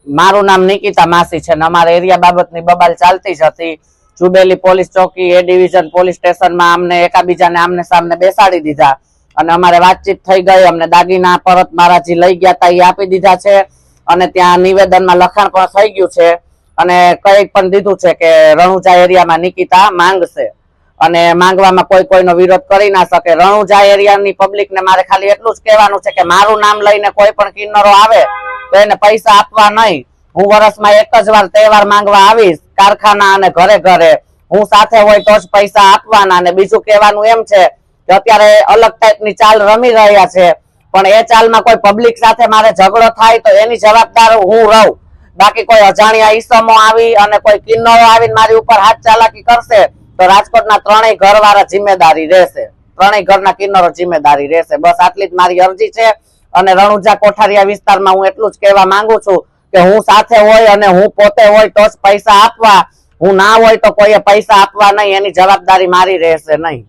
મારું નામ નિકિતા માસી છે ને અમારા એરિયા બાબતની બબાલ ચાલતી જ હતી. જુબેલી પોલીસ ચોકી એ ડિવિઝન પોલીસ સ્ટેશનમાં અમને એકાબીજાને આમને સામને બેસાડી દીધા અને અમારે વાતચીત થઈ ગઈ. અમને દાગીના પરત મારા જે લઈ ગયા હતા એ આપી દીધા છે અને ત્યાં નિવેદનમાં લખાણ પણ થઈ ગયું છે અને કઈ પણ દીધું છે કે રણુજા એરિયામાં નિકિતા માંગશે અને માંગવામાં કોઈ કોઈનો વિરોધ કરી ના શકે. રણુજા એરિયાની પબ્લિકને મારે ખાલી એટલું જ કહેવાનું છે કે મારું નામ લઈને કોઈ પણ કિન્નરો આવે તો એને પૈસા આપવા નહીં. હું વર્ષમાં એક જ વાર તહેવાર માંગવા આવીશ કારખાના અને ઘરે ઘરે. હું સાથે હોય તો જ પૈસા આપવાના. અને બીજું કહેવાનું એમ છે કે અત્યારે અલગ ટાઈપની ચાલ રમી રહ્યા છે પણ એ ચાલમાં કોઈ પબ્લિક સાથે મારે ઝઘડો થાય તો એની જવાબદાર હું રહું. બાકી કોઈ અજાણ્યા ઈસમો આવી અને કોઈ કિન્નરો આવીને મારી ઉપર હાથ ચાલાકી કરશે તો રાજકોટના ત્રણેય ઘરવાળા જિમ્મેદારી રહેશે. ત્રણેય ઘરના કિન્નરો જિમ્મેદારી રહેશે. બસ આટલી જ મારી અરજી છે. અને રણુજા કોઠારિયા વિસ્તારમાં હું એટલું જ કહેવા માંગુ છું કે હું સાથે હોય અને હું પોતે હોય તો જ પૈસા આપવા. હું ના હોય તો કોઈએ પૈસા આપવા નહીં. એની જવાબદારી મારી રહેશે નહીં.